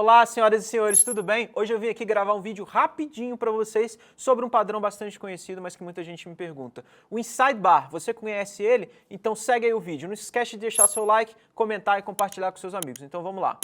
Olá, senhoras e senhores, tudo bem? Hoje eu vim aqui gravar um vídeo rapidinho para vocês sobre um padrão bastante conhecido, mas que muita gente me pergunta. O Inside Bar, você conhece ele? Então segue aí o vídeo. Não se esquece de deixar seu like, comentar e compartilhar com seus amigos. Então vamos lá.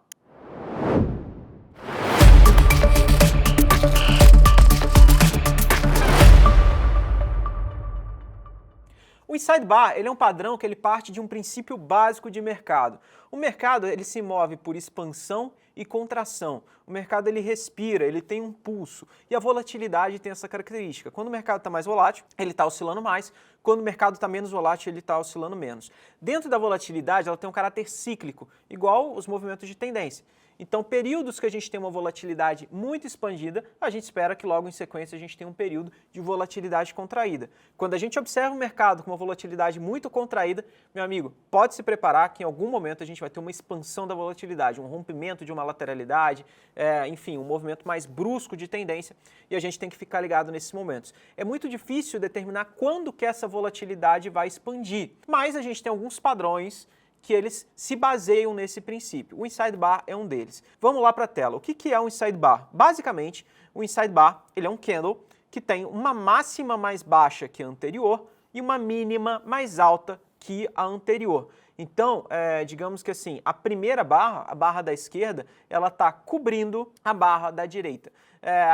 O Inside Bar, ele é um padrão que ele parte de um princípio básico de mercado. O mercado, ele se move por expansão e contração. O mercado, ele respira, ele tem um pulso. E a volatilidade tem essa característica. Quando o mercado está mais volátil, ele está oscilando mais. Quando o mercado está menos volátil, ele está oscilando menos. Dentro da volatilidade, ela tem um caráter cíclico, igual os movimentos de tendência. Então, períodos que a gente tem uma volatilidade muito expandida, a gente espera que logo em sequência a gente tenha um período de volatilidade contraída. Quando a gente observa o mercado com uma volatilidade muito contraída, meu amigo, pode se preparar que em algum momento a gente vai ter uma expansão da volatilidade, um rompimento de uma lateralidade, enfim, um movimento mais brusco de tendência, e a gente tem que ficar ligado nesses momentos. É muito difícil determinar quando que essa volatilidade vai expandir, mas a gente tem alguns padrões que eles se baseiam nesse princípio. O Inside Bar é um deles. Vamos lá para a tela. O que é um Inside Bar? Basicamente, o Inside Bar ele é um candle que tem uma máxima mais baixa que a anterior e uma mínima mais alta que a anterior. Então, digamos que assim, a primeira barra, a barra da esquerda, ela está cobrindo a barra da direita.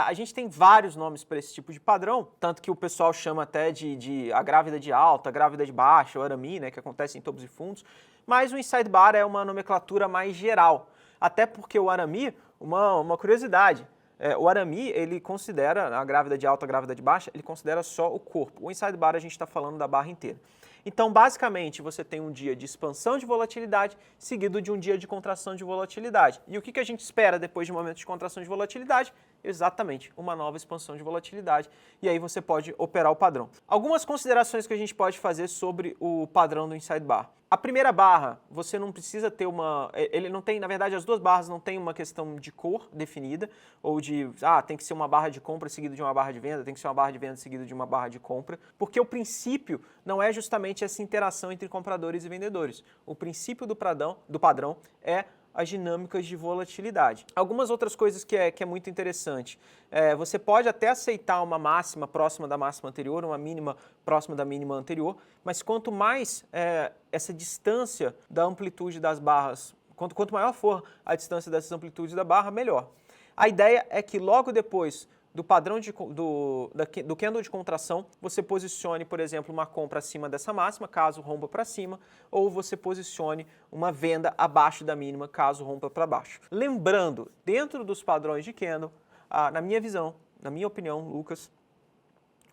A gente tem vários nomes para esse tipo de padrão, tanto que o pessoal chama até de a grávida de alta, a grávida de baixa, o arame, né, que acontece em topos e fundos. Mas o Inside Bar é uma nomenclatura mais geral, até porque o arame, uma curiosidade, o arame ele considera a grávida de alta, a grávida de baixa, ele considera só o corpo. O Inside Bar a gente está falando da barra inteira. Então, basicamente, você tem um dia de expansão de volatilidade seguido de um dia de contração de volatilidade. E o que a gente espera depois de um momento de contração de volatilidade? Exatamente, uma nova expansão de volatilidade. E aí você pode operar o padrão. Algumas considerações que a gente pode fazer sobre o padrão do Inside Bar. A primeira barra, você não precisa ter ele não tem, na verdade, as duas barras não tem uma questão de cor definida, ou de, tem que ser uma barra de compra seguida de uma barra de venda, tem que ser uma barra de venda seguida de uma barra de compra, porque o princípio não é justamente essa interação entre compradores e vendedores. O princípio do padrão é as dinâmicas de volatilidade. Algumas outras coisas que é muito interessante. Você pode até aceitar uma máxima próxima da máxima anterior, uma mínima próxima da mínima anterior, mas quanto mais essa distância da amplitude das barras, quanto maior for a distância dessas amplitudes da barra, melhor. A ideia é que logo depois do padrão do candle de contração, você posicione, por exemplo, uma compra acima dessa máxima, caso rompa para cima, ou você posicione uma venda abaixo da mínima, caso rompa para baixo. Lembrando, dentro dos padrões de candle, na minha visão, na minha opinião, Lucas,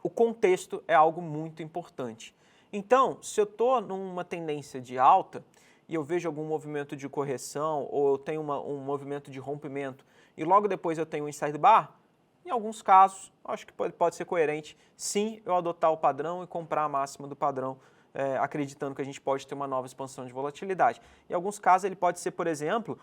o contexto é algo muito importante. Então, se eu estou numa tendência de alta e eu vejo algum movimento de correção, ou eu tenho um movimento de rompimento, e logo depois eu tenho um Inside Bar, em alguns casos, acho que pode ser coerente, sim, eu adotar o padrão e comprar a máxima do padrão, acreditando que a gente pode ter uma nova expansão de volatilidade. Em alguns casos, ele pode ser, por exemplo,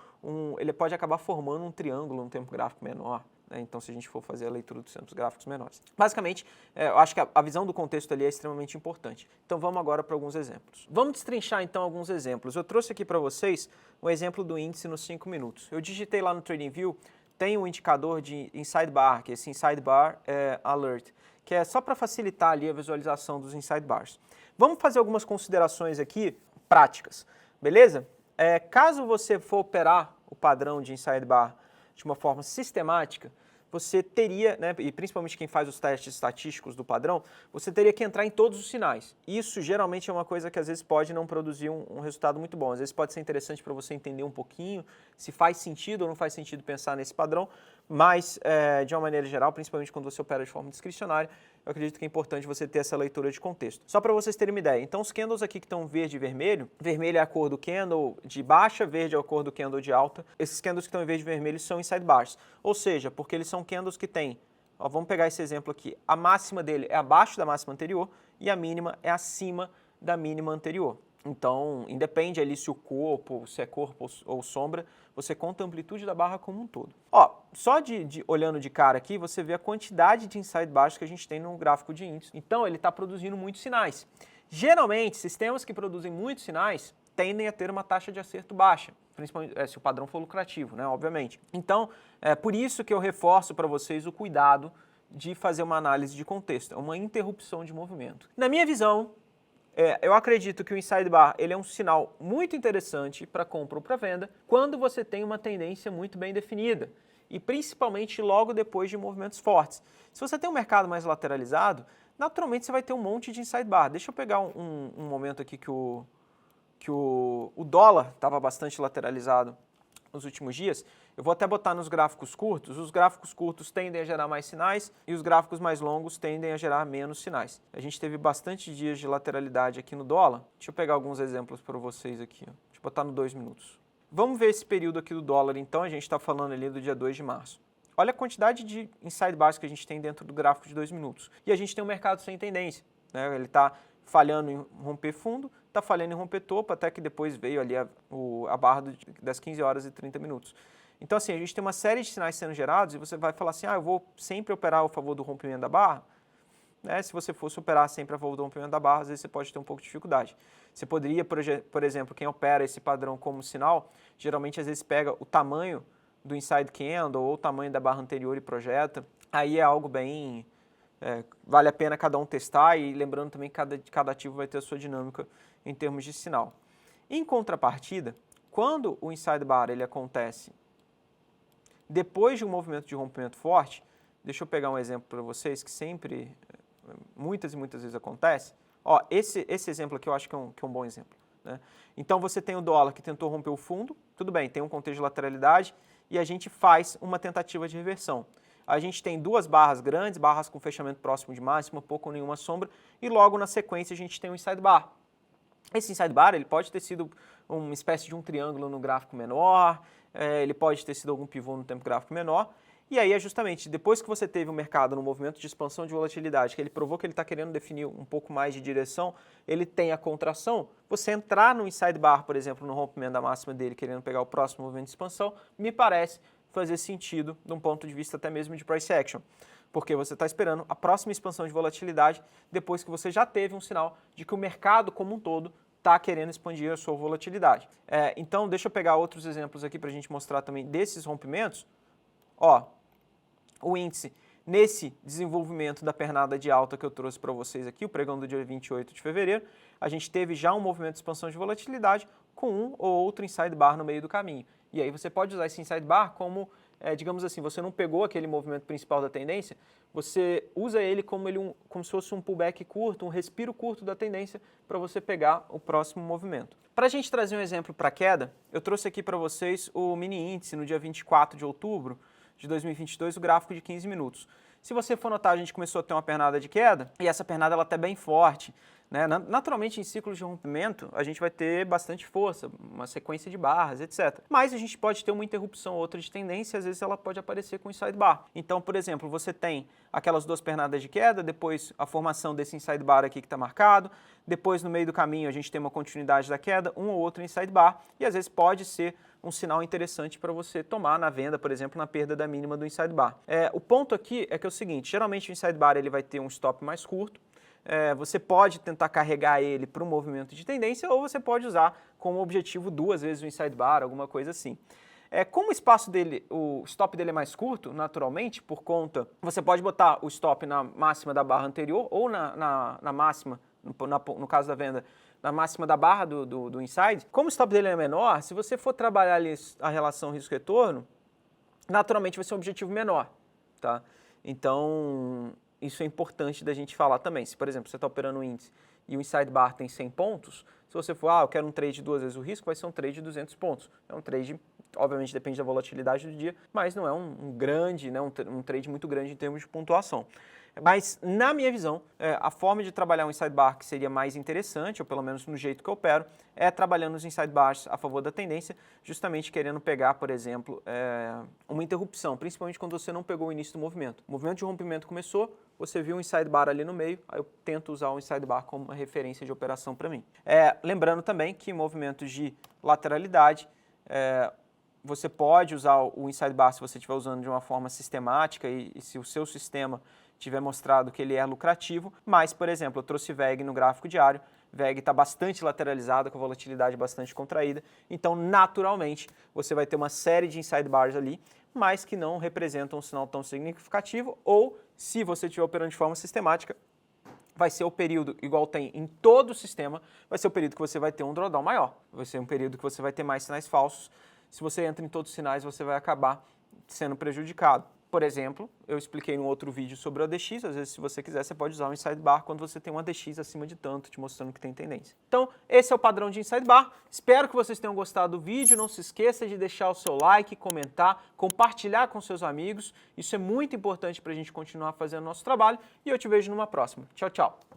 ele pode acabar formando um triângulo no tempo gráfico menor, né? Então, se a gente for fazer a leitura dos tempos gráficos menores. Basicamente, eu acho que a visão do contexto ali é extremamente importante. Então, vamos agora para alguns exemplos. Vamos destrinchar, então, alguns exemplos. Eu trouxe aqui para vocês um exemplo do índice nos 5 minutos. Eu digitei lá no TradingView, tem um indicador de Inside Bar, que é esse Inside Bar Alert, que é só para facilitar ali a visualização dos Inside Bars. Vamos fazer algumas considerações aqui práticas, beleza? Caso você for operar o padrão de Inside Bar de uma forma sistemática, você teria, né, e principalmente quem faz os testes estatísticos do padrão, você teria que entrar em todos os sinais. Isso geralmente é uma coisa que às vezes pode não produzir um resultado muito bom. Às vezes pode ser interessante para você entender um pouquinho se faz sentido ou não faz sentido pensar nesse padrão, mas de uma maneira geral, principalmente quando você opera de forma discricionária, eu acredito que é importante você ter essa leitura de contexto. Só para vocês terem uma ideia, então os candles aqui que estão verde e vermelho, vermelho é a cor do candle de baixa, verde é a cor do candle de alta. Esses candles que estão em verde e vermelho são Inside Bars, ou seja, porque eles são candles que têm, vamos pegar esse exemplo aqui, a máxima dele é abaixo da máxima anterior e a mínima é acima da mínima anterior. Então, independe ali se é corpo ou sombra, você conta a amplitude da barra como um todo. Só olhando de cara aqui, você vê a quantidade de Inside Bars que a gente tem no gráfico de índice. Então, ele está produzindo muitos sinais. Geralmente, sistemas que produzem muitos sinais, tendem a ter uma taxa de acerto baixa, principalmente se o padrão for lucrativo, né, obviamente. Então, é por isso que eu reforço para vocês o cuidado de fazer uma análise de contexto, é uma interrupção de movimento. Na minha visão, eu acredito que o Inside Bar ele é um sinal muito interessante para compra ou para venda quando você tem uma tendência muito bem definida e principalmente logo depois de movimentos fortes. Se você tem um mercado mais lateralizado, naturalmente você vai ter um monte de Inside Bar. Deixa eu pegar um momento aqui que o dólar estava bastante lateralizado nos últimos dias. Eu vou até botar nos gráficos curtos. Os gráficos curtos tendem a gerar mais sinais e os gráficos mais longos tendem a gerar menos sinais. A gente teve bastante dias de lateralidade aqui no dólar. Deixa eu pegar alguns exemplos para vocês aqui. Ó. Deixa eu botar no 2 minutos. Vamos ver esse período aqui do dólar, então. A gente está falando ali do dia 2 de março. Olha a quantidade de inside bars que a gente tem dentro do gráfico de 2 minutos. E a gente tem um mercado sem tendência, né? Ele está falhando em romper fundo, está falhando em romper topo, até que depois veio ali a barra das 15 horas e 30 minutos. Então, assim, a gente tem uma série de sinais sendo gerados e você vai falar assim, eu vou sempre operar a favor do rompimento da barra. Né? Se você fosse operar sempre a favor do rompimento da barra, às vezes você pode ter um pouco de dificuldade. Você poderia, por exemplo, quem opera esse padrão como sinal, geralmente às vezes pega o tamanho do inside candle ou o tamanho da barra anterior e projeta. Aí é algo bem... vale a pena cada um testar e lembrando também que cada ativo vai ter a sua dinâmica em termos de sinal. Em contrapartida, quando o inside bar ele acontece depois de um movimento de rompimento forte, deixa eu pegar um exemplo para vocês que sempre, muitas e muitas vezes acontece. Ó, esse exemplo aqui eu acho que é um bom exemplo. Né? Então você tem o dólar que tentou romper o fundo, tudo bem, tem um contexto de lateralidade e a gente faz uma tentativa de reversão. A gente tem duas barras grandes, barras com fechamento próximo de máxima, pouco ou nenhuma sombra, e logo na sequência a gente tem um inside bar. Esse inside bar ele pode ter sido uma espécie de um triângulo no gráfico menor, ele pode ter sido algum pivô no tempo gráfico menor, e aí é justamente depois que você teve o mercado no movimento de expansão de volatilidade, que ele provou que ele está querendo definir um pouco mais de direção, ele tem a contração, você entrar no inside bar, por exemplo, no rompimento da máxima dele, querendo pegar o próximo movimento de expansão, me parece fazer sentido de um ponto de vista até mesmo de price action, porque você está esperando a próxima expansão de volatilidade depois que você já teve um sinal de que o mercado como um todo está querendo expandir a sua volatilidade. Então, deixa eu pegar outros exemplos aqui para a gente mostrar também desses rompimentos. Ó, o índice, nesse desenvolvimento da pernada de alta que eu trouxe para vocês aqui, o pregão do dia 28 de fevereiro, a gente teve já um movimento de expansão de volatilidade com um ou outro inside bar no meio do caminho. E aí você pode usar esse inside bar como, digamos assim, você não pegou aquele movimento principal da tendência, você usa ele como se fosse um pullback curto, um respiro curto da tendência para você pegar o próximo movimento. Para a gente trazer um exemplo para queda, eu trouxe aqui para vocês o mini índice no dia 24 de outubro de 2022, o gráfico de 15 minutos. Se você for notar, a gente começou a ter uma pernada de queda e essa pernada ela está bem forte. Né? Naturalmente, em ciclos de rompimento, a gente vai ter bastante força, uma sequência de barras, etc. Mas a gente pode ter uma interrupção ou outra de tendência, às vezes ela pode aparecer com inside bar. Então, por exemplo, você tem aquelas duas pernadas de queda, depois a formação desse inside bar aqui que está marcado, depois no meio do caminho a gente tem uma continuidade da queda, um ou outro inside bar, e às vezes pode ser um sinal interessante para você tomar na venda, por exemplo, na perda da mínima do inside bar. O ponto aqui é que é o seguinte, geralmente o inside bar ele vai ter um stop mais curto, você pode tentar carregar ele para um movimento de tendência ou você pode usar como objetivo 2 vezes o inside bar, alguma coisa assim. Como o espaço dele, o stop dele é mais curto, naturalmente, por conta, você pode botar o stop na máxima da barra anterior ou na máxima, no caso da venda, na máxima da barra do inside. Como o stop dele é menor, se você for trabalhar ali a relação risco-retorno, naturalmente vai ser um objetivo menor, tá? Então, isso é importante da gente falar também. Se, por exemplo, você está operando um índice e o inside bar tem 100 pontos, se você for, eu quero um trade 2 vezes o risco, vai ser um trade de 200 pontos. É um trade, obviamente depende da volatilidade do dia, mas não é um grande, né, um trade muito grande em termos de pontuação. Mas, na minha visão, a forma de trabalhar um inside bar que seria mais interessante, ou pelo menos no jeito que eu opero, é trabalhando os inside bars a favor da tendência, justamente querendo pegar, por exemplo, uma interrupção, principalmente quando você não pegou o início do movimento. O movimento de rompimento começou, você viu um inside bar ali no meio, aí eu tento usar o inside bar como uma referência de operação para mim. Lembrando também que em movimentos de lateralidade, você pode usar o inside bar se você estiver usando de uma forma sistemática e se o seu sistema tiver mostrado que ele é lucrativo, mas, por exemplo, eu trouxe VEG no gráfico diário, VEG está bastante lateralizada, com volatilidade bastante contraída, então naturalmente você vai ter uma série de inside bars ali, mas que não representam um sinal tão significativo, ou se você estiver operando de forma sistemática, vai ser o período, igual tem em todo o sistema, vai ser o período que você vai ter um drawdown maior, vai ser um período que você vai ter mais sinais falsos. Se você entra em todos os sinais, você vai acabar sendo prejudicado. Por exemplo, eu expliquei em um outro vídeo sobre o ADX, às vezes se você quiser você pode usar um inside bar quando você tem um ADX acima de tanto, te mostrando que tem tendência. Então, esse é o padrão de inside bar. Espero que vocês tenham gostado do vídeo, não se esqueça de deixar o seu like, comentar, compartilhar com seus amigos, isso é muito importante para a gente continuar fazendo o nosso trabalho e eu te vejo numa próxima. Tchau, tchau!